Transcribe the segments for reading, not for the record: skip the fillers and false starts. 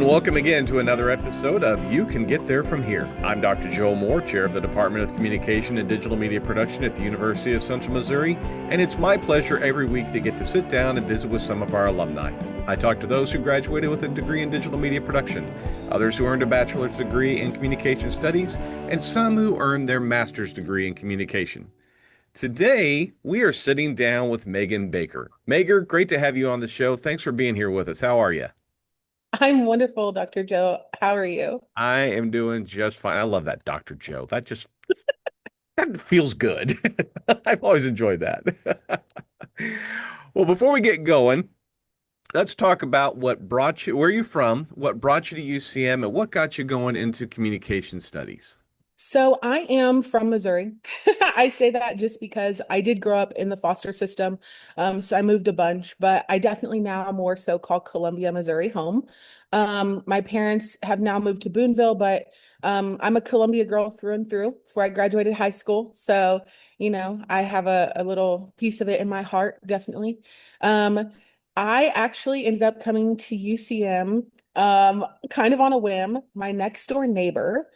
and welcome again to another episode of You Can Get There From Here. I'm Dr. Joel Moore, Chair of the Department of Communication and Digital Media Production at the University of Central Missouri, and it's my pleasure every week to get to sit down and visit with some of our alumni. I talk to those who graduated with a degree in digital media production, others who earned a bachelor's degree in communication studies, and some who earned their master's degree in communication. Today, we are sitting down with Megan Baker. Megan, great to have you on the show. Thanks for being here with us. How are you? I'm wonderful, Dr. Joe. How are you? I am doing just fine. I love that Dr. Joe. That feels good. I've always enjoyed that. Well, before we get going, let's talk about what brought you, where you from, what brought you to UCM, and what got you going into communication studies. So I am from Missouri. I say that just because I did grow up in the foster system. So I moved a bunch, but I definitely now more so call Columbia, Missouri home. My parents have now moved to Boonville, but I'm a Columbia girl through and through. It's where I graduated high school. So, I have a little piece of it in my heart, definitely. Um, I actually ended up coming to UCM kind of on a whim. My next door neighbor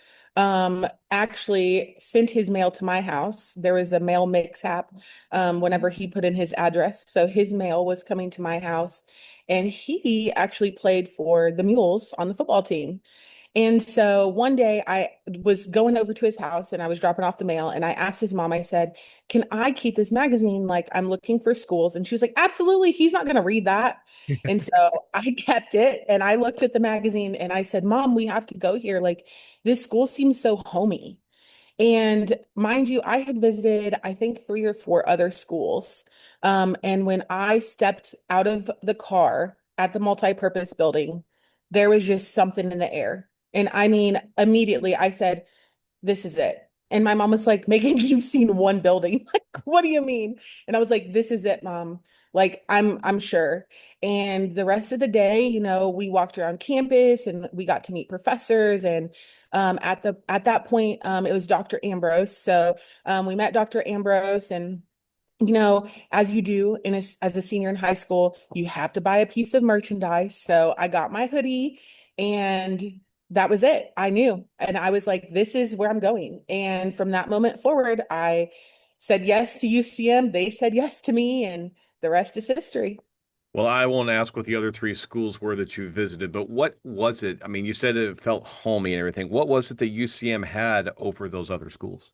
actually sent his mail to my house. There was a mail mix-up whenever he put in his address. So his mail was coming to my house, and he actually played for the Mules on the football team. And so one day I was going over to his house and I was dropping off the mail and I asked his mom, I said, "Can I keep this magazine? Like, I'm looking for schools." And she was like, "Absolutely. He's not going to read that." And so I kept it and I looked at the magazine and I said, "Mom, we have to go here. Like, this school seems so homey." And mind you, I had visited, I think, three or four other schools. And when I stepped out of the car at the multi-purpose building, there was just something in the air. And I mean, immediately I said, "This is it." And my mom was like, "Megan, you've seen one building." Like, what do you mean? And I was like, "This is it, Mom. Like, I'm sure." And the rest of the day, we walked around campus and we got to meet professors. And at that point, it was Dr. Ambrose. So we met Dr. Ambrose, and as you do as a senior in high school, you have to buy a piece of merchandise. So I got my hoodie and that was it. I knew. And I was like, this is where I'm going. And from that moment forward, I said yes to UCM. They said yes to me, and the rest is history. Well, I won't ask what the other three schools were that you visited, but what was it? I mean, you said it felt homey and everything. What was it that UCM had over those other schools?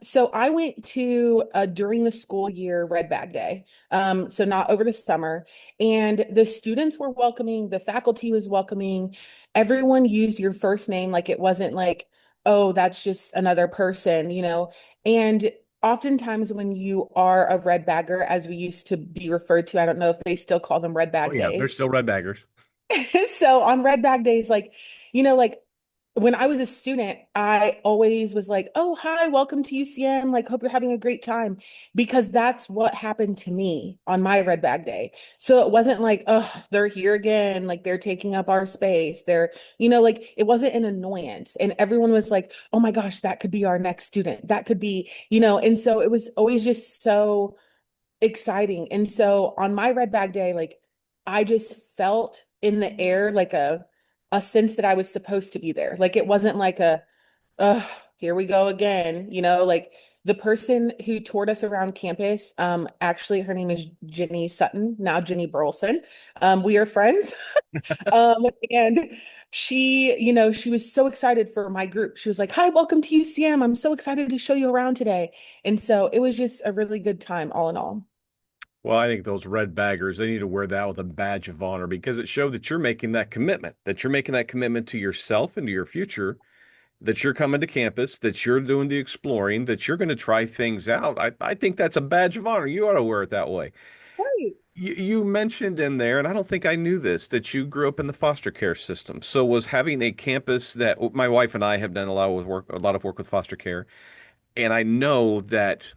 So I went to during the school year Red Bag Day. So not over the summer. And the students were welcoming, the faculty was welcoming. Everyone used your first name, like it wasn't like, "Oh, that's just another person." And oftentimes when you are a red bagger, as we used to be referred to, I don't know if they still call them Red Oh Bag yeah, they're Days. still red baggers. So on Red Bag Days, like when I was a student, I always was like, "Oh, hi, welcome to UCM. Like, hope you're having a great time." Because that's what happened to me on my Red Bag Day. So it wasn't like, "Oh, they're here again. Like, they're taking up our space." Like it wasn't an annoyance. And everyone was like, "Oh my gosh, that could be our next student. That could be." And so it was always just so exciting. And so on my Red Bag Day, like I just felt in the air like a sense that I was supposed to be there. Like it wasn't like "Oh, here we go again." Like the person who toured us around campus, actually her name is Jenny Sutton, now Jenny Burleson. We are friends. And she was so excited for my group. She was like, "Hi, welcome to UCM. I'm so excited to show you around today." And so it was just a really good time all in all. Well, I think those red baggers, they need to wear that with a badge of honor because it showed that you're making that commitment to yourself and to your future, that you're coming to campus, that you're doing the exploring, that you're going to try things out. I think that's a badge of honor. You ought to wear it that way. Right. You mentioned in there, and I don't think I knew this, that you grew up in the foster care system. So was having a campus that my wife and I have done a lot of work with foster care, and I know that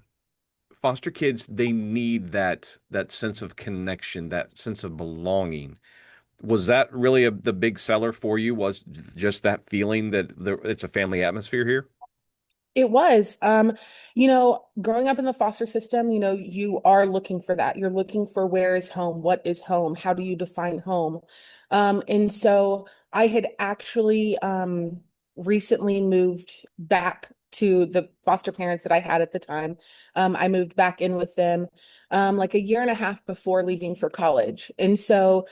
foster kids, they need that sense of connection, that sense of belonging. Was that really the big seller for you? Was just that feeling that it's a family atmosphere here? It was. Growing up in the foster system, you are looking for that. You're looking for where is home? What is home? How do you define home? And so I had actually recently moved back to the foster parents that I had at the time. I moved back in with them like a year and a half before leaving for college. And so,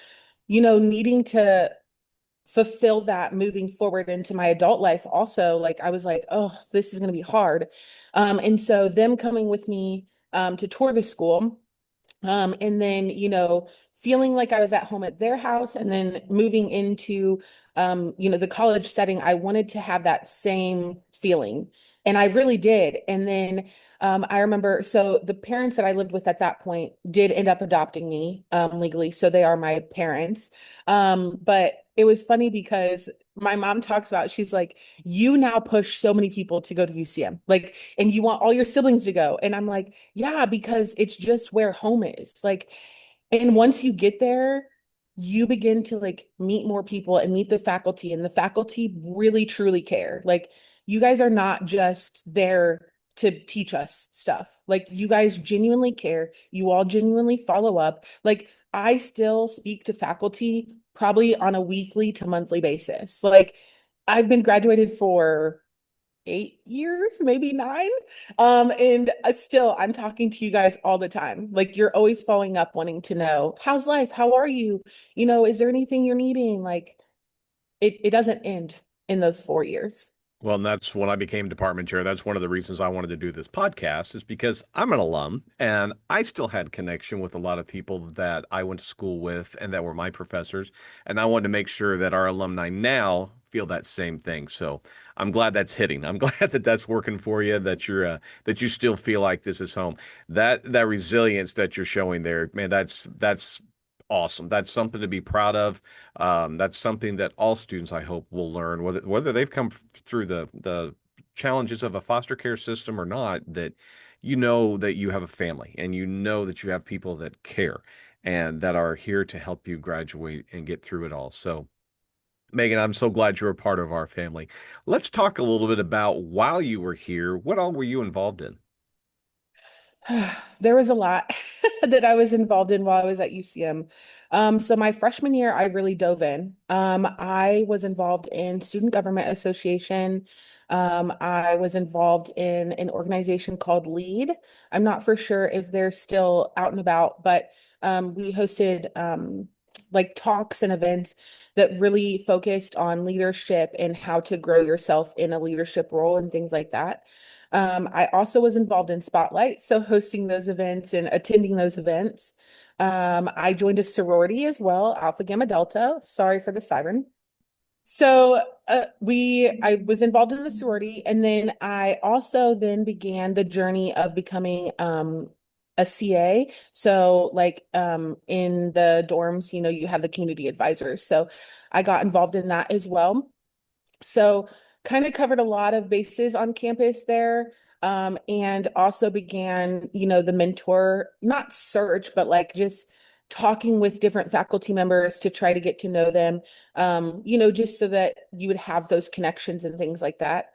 needing to fulfill that moving forward into my adult life also, like I was like, oh, this is going to be hard. And so them coming with me to tour the school, and then, feeling like I was at home at their house and then moving into, the college setting, I wanted to have that same feeling. And I really did. And then I remember, so the parents that I lived with at that point did end up adopting me legally. So they are my parents. But it was funny because my mom talks about, she's like, you now push so many people to go to UCM, like, and you want all your siblings to go. And I'm like, yeah, because it's just where home is. Like, and once you get there, you begin to like meet more people and meet the faculty, and the faculty really truly care. Like, you guys are not just there to teach us stuff. Like, you guys genuinely care. You all genuinely follow up. Like, I still speak to faculty probably on a weekly to monthly basis. Like, I've been graduated for 8 years, maybe nine. And still, I'm talking to you guys all the time. Like, you're always following up, wanting to know, how's life? How are you? Is there anything you're needing? Like, it doesn't end in those 4 years. Well, and that's when I became department chair. That's one of the reasons I wanted to do this podcast, is because I'm an alum and I still had connection with a lot of people that I went to school with and that were my professors. And I wanted to make sure that our alumni now feel that same thing. So I'm glad that's hitting. I'm glad that that's working for you, that that you still feel like this is home. That resilience that you're showing there, man, that's awesome. That's something to be proud of. That's something that all students, I hope, will learn, whether they've come through the challenges of a foster care system or not, that you know that you have a family and you know that you have people that care and that are here to help you graduate and get through it all. So, Megan, I'm so glad you're a part of our family. Let's talk a little bit about while you were here, what all were you involved in? There was a lot that I was involved in while I was at UCM. So my freshman year, I really dove in. I was involved in Student Government Association. I was involved in an organization called LEAD. I'm not for sure if they're still out and about, but we hosted like talks and events that really focused on leadership and how to grow yourself in a leadership role and things like that. I also was involved in Spotlight, so hosting those events and attending those events. I joined a sorority as well, Alpha Gamma Delta. Sorry for the siren. So I was involved in the sorority, and then I also then began the journey of becoming a CA. So like in the dorms, you have the community advisors. So I got involved in that as well. So kind of covered a lot of bases on campus there. And also began, the mentor, not search, but like just talking with different faculty members to try to get to know them, just so that you would have those connections and things like that.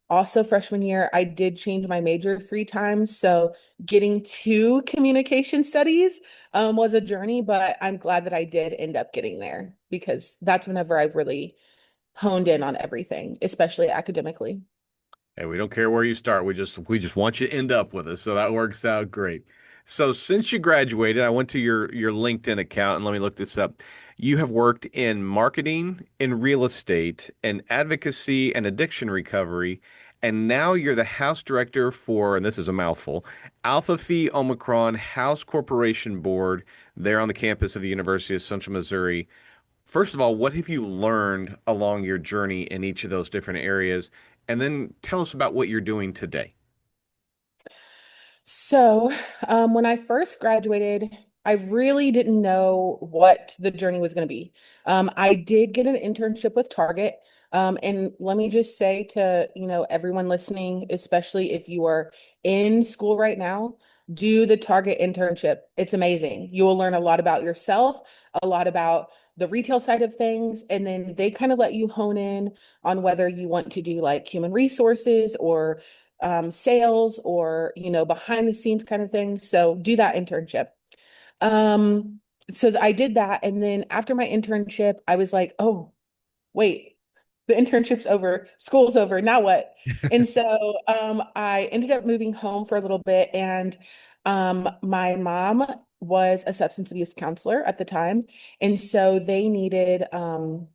Also, freshman year, I did change my major 3 times. So getting to communication studies was a journey, but I'm glad that I did end up getting there because that's whenever I've really honed in on everything, especially academically. Hey, we don't care where you start. We just want you to end up with us. So that works out great. So since you graduated, I went to your LinkedIn account and let me look this up. You have worked in marketing, in real estate, and advocacy and addiction recovery, and now you're the house director for, and this is a mouthful, Alpha Phi Omicron House Corporation Board there on the campus of the University of Central Missouri. First of all, what have you learned along your journey in each of those different areas? And then tell us about what you're doing today. So, when I first graduated, I really didn't know what the journey was going to be. I did get an internship with Target. And let me just say to, everyone listening, especially if you are in school right now, do the Target internship. It's amazing. You will learn a lot about yourself, a lot about the retail side of things, and then they kind of let you hone in on whether you want to do like human resources or sales or, behind the scenes kind of thing. So do that internship. Um, I did that. And then after my internship, I was like, oh, wait, the internship's over, school's over, now what? And so I ended up moving home for a little bit, and my mom was a substance abuse counselor at the time, and so they needed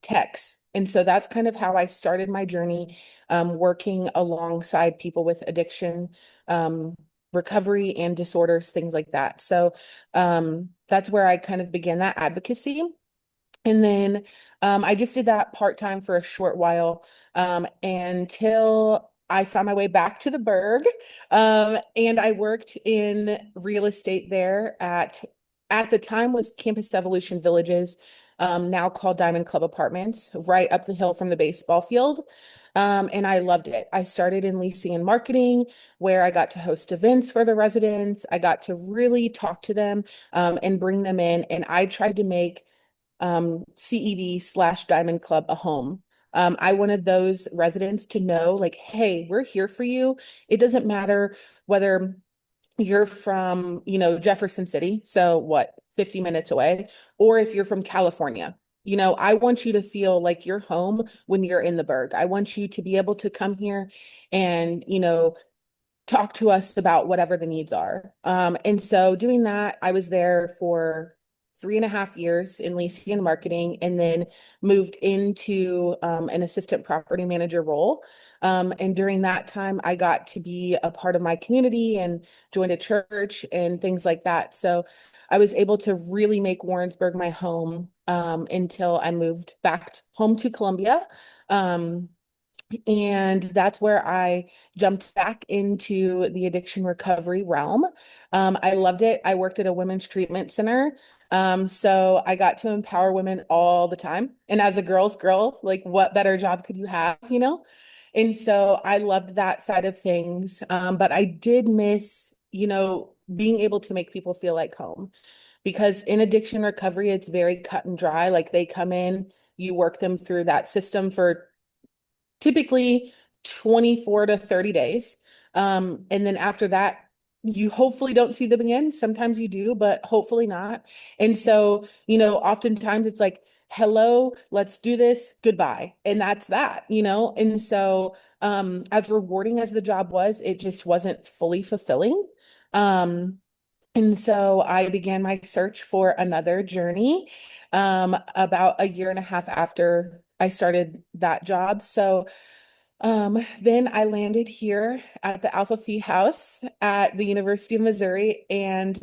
techs. And so that's kind of how I started my journey, working alongside people with addiction, um, recovery and disorders, things like that. So that's where I kind of began that advocacy. And then I just did that part-time for a short while, until I found my way back to the Berg. And I worked in real estate there at the time was Campus Evolution Villages, now called Diamond Club Apartments, right up the hill from the baseball field. And I loved it. I started in leasing and marketing, where I got to host events for the residents. I got to really talk to them, and bring them in. And I tried to make CEV/Diamond Club a home. I wanted those residents to know, like, hey, we're here for you. It doesn't matter whether you're from, Jefferson City, so what, 50 minutes away, or if you're from California. I want you to feel like you're home when you're in the Berg. I want you to be able to come here and, talk to us about whatever the needs are. And so doing that, I was there for 3.5 years in leasing and marketing, and then moved into an assistant property manager role. And during that time, I got to be a part of my community and joined a church and things like that. So I was able to really make Warrensburg my home, until I moved back home to Columbia. Um, and that's where I jumped back into the addiction recovery realm. I loved it. I worked at a women's treatment center. So I got to empower women all the time. And as a girl's girl, like, what better job could you have? And so I loved that side of things. But I did miss, being able to make people feel like home, because in addiction recovery, it's very cut and dry. Like, they come in, you work them through that system for typically 24 to 30 days. And then after that, you hopefully don't see them again. Sometimes you do, but hopefully not. And so, oftentimes it's like, hello, let's do this, goodbye. And that's that. And so, as rewarding as the job was, it just wasn't fully fulfilling. Um, and so I began my search for another journey, about a year and a half after I started that job. So then I landed here at the Alpha Phi House at the University of Missouri, and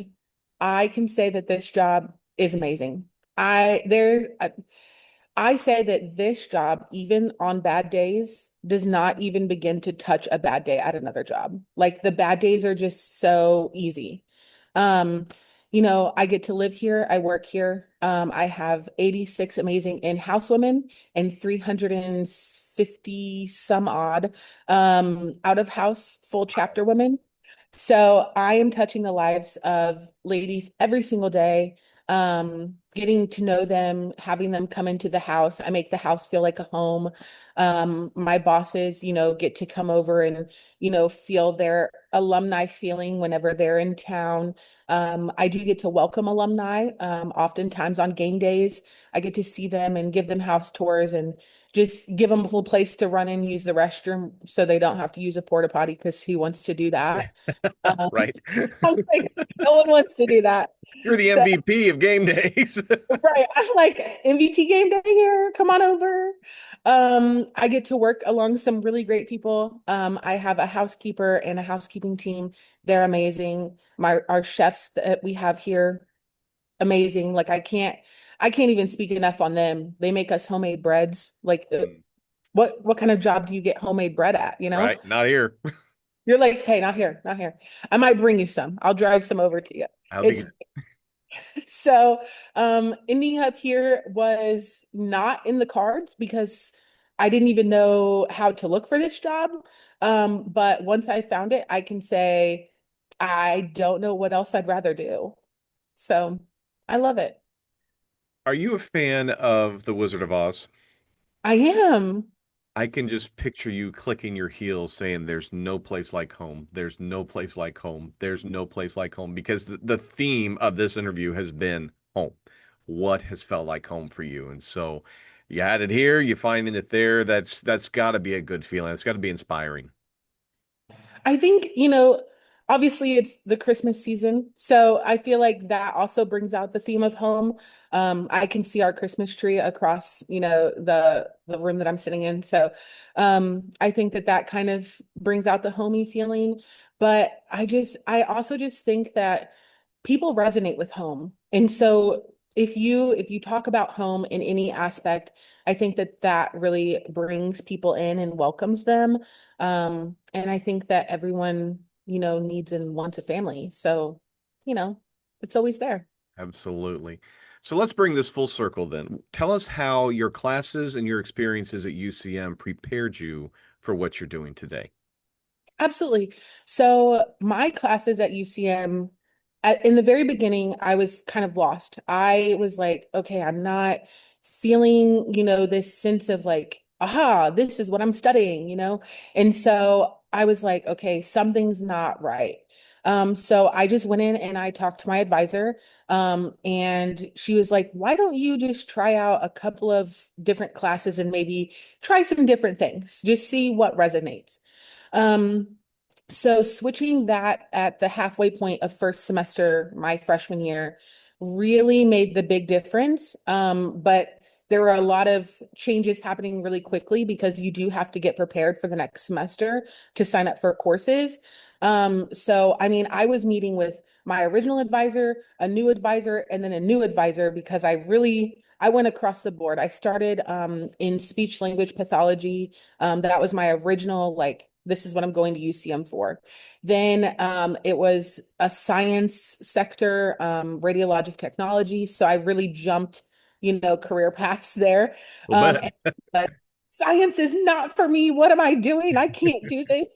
I can say that this job is amazing. I say that this job, even on bad days, does not even begin to touch a bad day at another job. Like, the bad days are just so easy. Um, I get to live here, I work here. I have 86 amazing in-house women and 350 some odd out of house full chapter women. So I am touching the lives of ladies every single day, getting to know them, having them come into the house. I make the house feel like a home. My bosses, get to come over and, feel their alumni feeling whenever they're in town. I do get to welcome alumni, oftentimes on game days. I get to see them and give them house tours and just give them a little place to run and use the restroom so they don't have to use a porta potty, because who wants to do that? Um, Right. I'm like, no one wants to do that. You're the So, MVP of game days. right, I'm like, MVP game day here. Come on over. I get to work along some really great people. I have a housekeeper and a housekeeping team. They're amazing. Our chefs that we have here, amazing. Like, I can't even speak enough on them. They make us homemade breads. Like, Mm, what kind of job do you get homemade bread at, right. Not here. You're like, hey, not here, not here. I might bring you some. I'll drive some over to you. That'll be It's good. so ending up here was not in the cards, because I didn't even know how to look for this job. But once I found it, I can say I don't know what else I'd rather do. So I love it. Are you a fan of The Wizard of Oz? I am. I can just picture you clicking your heels saying, "There's no place like home. There's no place like home. There's no place like home." Because the theme of this interview has been home. What has felt like home for you? And so you had it here, you finding it there. That's got to be a good feeling. It's got to be inspiring. I think, obviously it's the Christmas season. So I feel like that also brings out the theme of home. I can see our Christmas tree across, the room that I'm sitting in. So I think that that kind of brings out the homey feeling. But I also just think that people resonate with home. And so if you talk about home in any aspect, I think that that really brings people in and welcomes them. And I think that everyone, needs and wants a family. So, you know, it's always there. Absolutely. So let's bring this full circle then. Tell us how your classes and your experiences at UCM prepared you for what you're doing today. Absolutely. So my classes at UCM, in the very beginning, I was kind of lost. I was like, okay, I'm not feeling, this sense of like, aha, this is what I'm studying. And so I was like, okay, something's not right. So I just went in and I talked to my advisor. And she was like, why don't you just try out a couple of different classes and maybe try some different things, just see what resonates. Um, so switching that at the halfway point of first semester, my freshman year, really made the big difference. But there were a lot of changes happening really quickly because you do have to get prepared for the next semester to sign up for courses. So I mean, I was meeting with my original advisor, a new advisor, and then a new advisor because I went across the board. I started in speech language pathology. That was my original, like, this is what I'm going to UCM for. Then it was a science sector, radiologic technology. So I really jumped, career paths there. I'll bet. And, but science is not for me. What am I doing? I can't do this.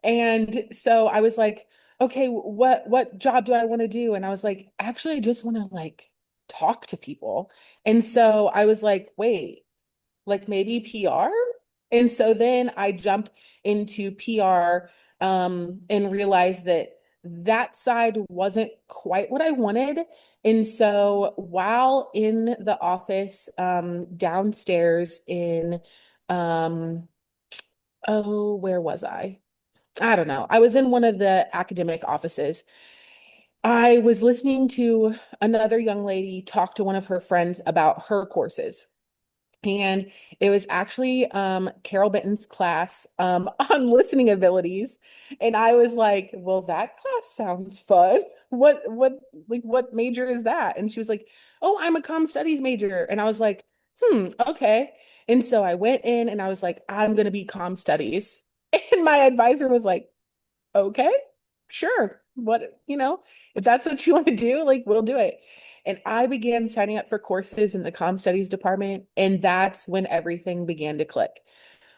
And so I was like, okay, what job do I want to do? And I was like, actually, I just want to like talk to people. And so I was like, wait, like maybe PR? And so then I jumped into PR and realized that that side wasn't quite what I wanted. And so while in the office downstairs in um oh, where was I? I don't know. I was in one of the academic offices. I was listening to another young lady talk to one of her friends about her courses. And it was actually Carol Benton's class on listening abilities. And I was like, well, that class sounds fun. What major is that? And she was like, oh, I'm a comm studies major. And I was like, okay. And so I went in and I was like, I'm going to be comm studies. And my advisor was like, okay, sure. If that's what you want to do, like we'll do it. And I began signing up for courses in the comm studies department, and that's when everything began to click.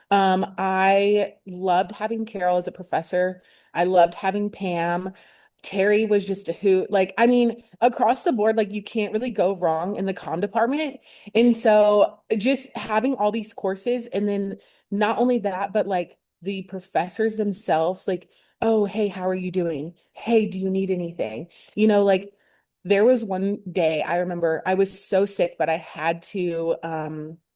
I loved having Carol as a professor. I loved having Pam. Terry was just a hoot. Like, I mean, across the board, like you can't really go wrong in the comm department. And so just having all these courses and then not only that, but like the professors themselves, like, oh, hey, how are you doing? Hey, do you need anything? Like there was one day I remember I was so sick, but I had to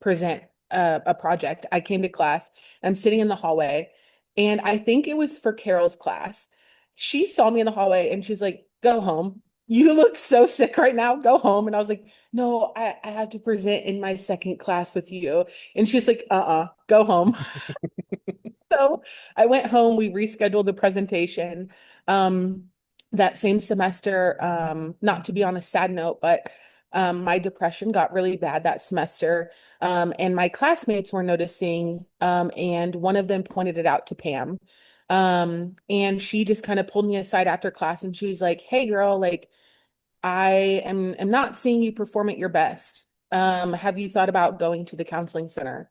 present a project. I came to class, I'm sitting in the hallway, and I think it was for Carol's class. She saw me in the hallway and she was like, go home. You look so sick right now. Go home. And I was like, no, I have to present in my second class with you. And she's like, go home. So I went home, we rescheduled the presentation. That same semester, not to be on a sad note, but my depression got really bad that semester. And my classmates were noticing, and one of them pointed it out to Pam. And she just kind of pulled me aside after class and she was like, hey girl, like I am not seeing you perform at your best. Have you thought about going to the counseling center?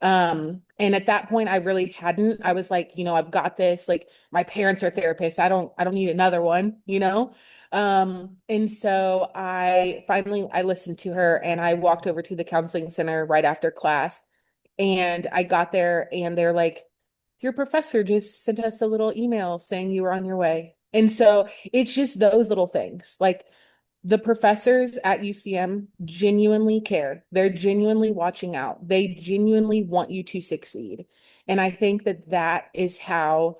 And at that point I really hadn't. I was like, I've got this. Like my parents are therapists. I don't need another one. And so I listened to her and I walked over to the counseling center right after class. And I got there and they're like, your professor just sent us a little email saying you were on your way. And so it's just those little things. Like the professors at UCM genuinely care. They're genuinely watching out. They genuinely want you to succeed. And I think that that is how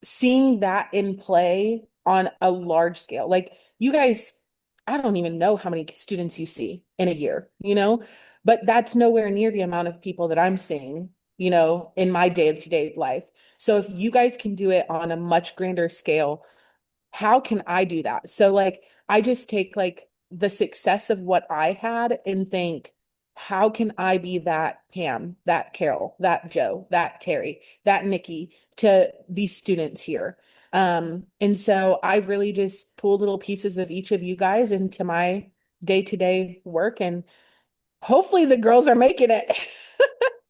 seeing that in play on a large scale. Like you guys, I don't even know how many students you see in a year, but that's nowhere near the amount of people that I'm seeing, in my day-to-day life. So if you guys can do it on a much grander scale, how can I do that? So like I just take like the success of what I had and think, how can I be that Pam, that Carol, that Joe, that Terry, that Nikki to these students here? And so I really just pull little pieces of each of you guys into my day-to-day work, and hopefully the girls are making it.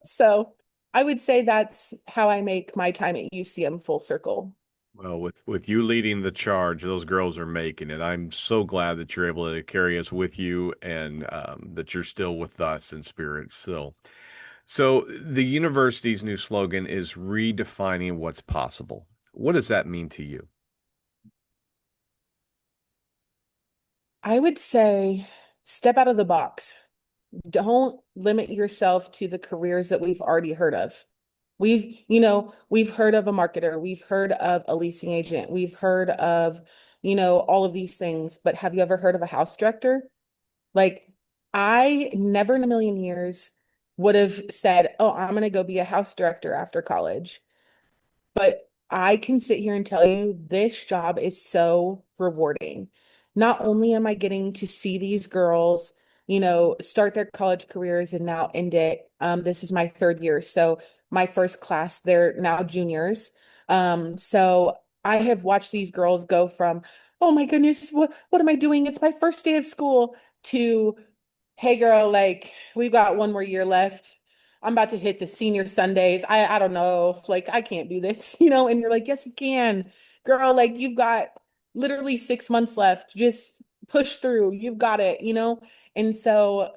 So I would say that's how I make my time at UCM full circle. Well, with you leading the charge, those girls are making it. I'm so glad that you're able to carry us with you and that you're still with us in spirit. So the university's new slogan is redefining what's possible. What does that mean to you? I would say step out of the box. Don't limit yourself to the careers that we've already heard of. We've heard of a marketer, we've heard of a leasing agent, we've heard of, all of these things, but have you ever heard of a house director? Like, I never in a million years would have said, "Oh, I'm going to go be a house director after college." But I can sit here and tell you this job is so rewarding. Not only am I getting to see these girls, start their college careers and now end it. This is my third year. So my first class, they're now juniors. So I have watched these girls go from, oh my goodness, what am I doing? It's my first day of school to, hey girl, like we've got one more year left. I'm about to hit the senior Sundays. I don't know, like I can't do this, and you're like, yes, you can. Girl, like you've got literally 6 months left. Just push through. You've got it, And so,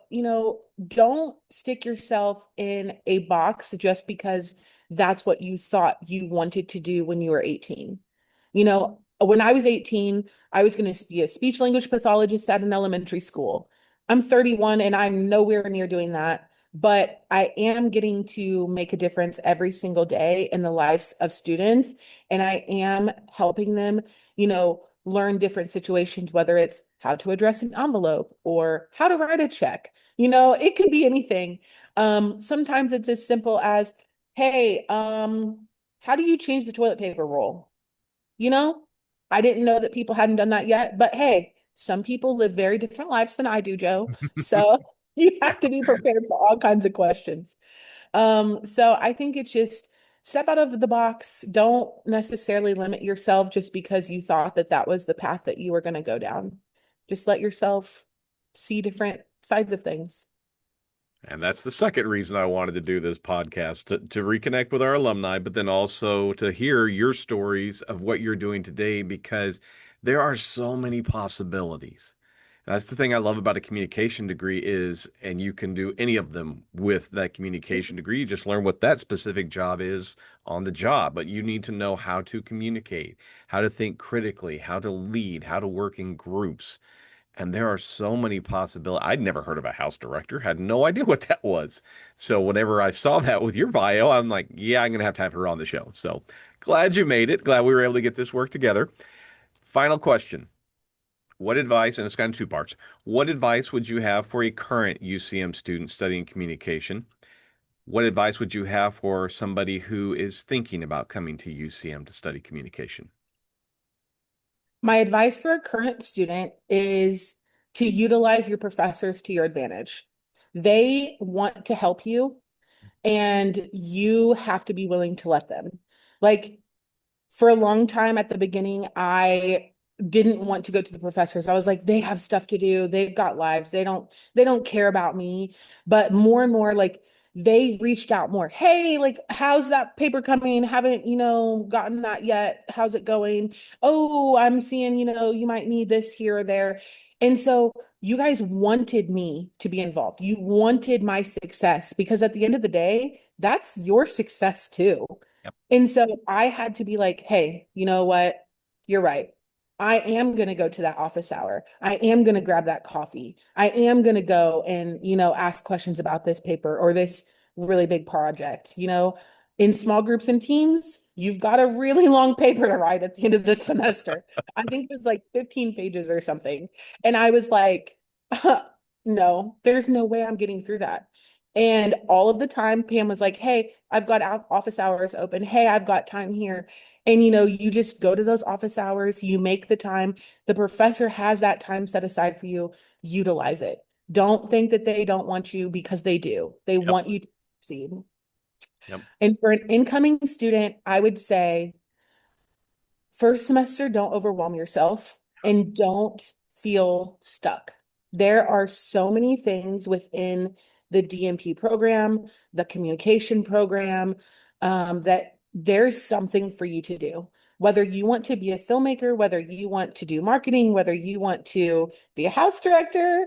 don't stick yourself in a box just because that's what you thought you wanted to do when you were 18. When I was 18, I was going to be a speech language pathologist at an elementary school. I'm 31 and I'm nowhere near doing that, but I am getting to make a difference every single day in the lives of students. And I am helping them, learn different situations, whether it's how to address an envelope or how to write a check. It could be anything. Sometimes it's as simple as, hey, how do you change the toilet paper roll? You know, I didn't know that people hadn't done that yet, but hey, some people live very different lives than I do, Joe. So you have to be prepared for all kinds of questions. So I think it's just step out of the box. Don't necessarily limit yourself just because you thought that that was the path that you were going to go down. Just let yourself see different sides of things. And that's the second reason I wanted to do this podcast to reconnect with our alumni, but then also to hear your stories of what you're doing today because there are so many possibilities. That's the thing I love about a communication degree is, and you can do any of them with that communication degree. You just learn what that specific job is on the job, but you need to know how to communicate, how to think critically, how to lead, how to work in groups. And there are so many possibilities. I'd never heard of a house director, had no idea what that was. So whenever I saw that with your bio, I'm like, yeah, I'm going to have her on the show. So glad you made it. Glad we were able to get this work together. Final question. What advice, and it's kind of two parts, what advice would you have for a current UCM student studying communication? What advice would you have for somebody who is thinking about coming to UCM to study communication? My advice for a current student is to utilize your professors to your advantage. They want to help you, and you have to be willing to let them. Like for a long time at the beginning, I didn't want to go to the professors. I was like, they have stuff to do. They've got lives. They don't care about me. But more and more, like they reached out more. Hey, like, how's that paper coming? Haven't, gotten that yet. How's it going? Oh, I'm seeing, you might need this here or there. And so you guys wanted me to be involved. You wanted my success because at the end of the day, that's your success too. Yep. And so I had to be like, hey, you know what? You're right. I am going to go to that office hour. I am going to grab that coffee. I am going to go and, ask questions about this paper or this really big project. In small groups and teams, you've got a really long paper to write at the end of the semester. I think it's like 15 pages or something. And I was like, no, there's no way I'm getting through that. And all of the time, Pam was like, hey, I've got office hours open. Hey, I've got time here. And you just go to those office hours, you make the time. The professor has that time set aside for you. Utilize it. Don't think that they don't want you because they do. They Yep. want you to succeed. Yep. And for an incoming student, I would say first semester, don't overwhelm yourself and don't feel stuck. There are so many things within the DMP program, the communication program, that there's something for you to do. Whether you want to be a filmmaker, whether you want to do marketing, whether you want to be a house director,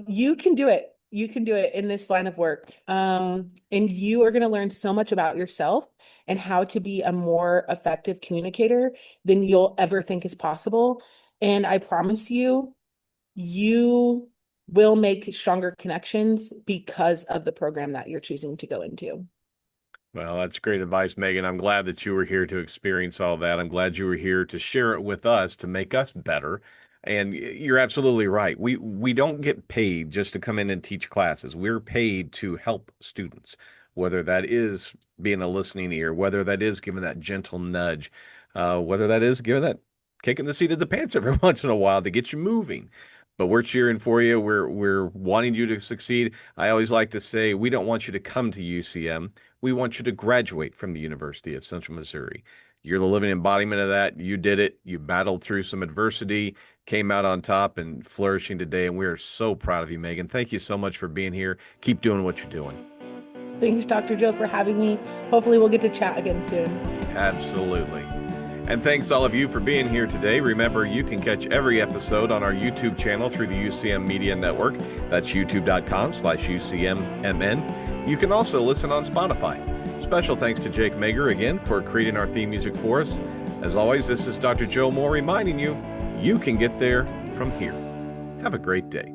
you can do it. You can do it in this line of work. And you are going to learn so much about yourself and how to be a more effective communicator than you'll ever think is possible. And I promise you, you will make stronger connections because of the program that you're choosing to go into. Well, that's great advice, Megan. I'm glad that you were here to experience all that. I'm glad you were here to share it with us to make us better. And you're absolutely right. We don't get paid just to come in and teach classes. We're paid to help students, whether that is being a listening ear, whether that is giving that gentle nudge, whether that is giving that kick in the seat of the pants every once in a while to get you moving. But we're cheering for you. We're wanting you to succeed. I always like to say we don't want you to come to UCM. We want you to graduate from the University of Central Missouri. You're the living embodiment of that. You did it. You battled through some adversity, came out on top and flourishing today. And we are so proud of you, Megan. Thank you so much for being here. Keep doing what you're doing. Thanks, Dr. Joe, for having me. Hopefully, we'll get to chat again soon. Absolutely. And thanks all of you for being here today. Remember, you can catch every episode on our YouTube channel through the UCM Media Network. That's youtube.com/UCMMN. You can also listen on Spotify. Special thanks to Jake Mager again for creating our theme music for us. As always, this is Dr. Joe Moore reminding you, you can get there from here. Have a great day.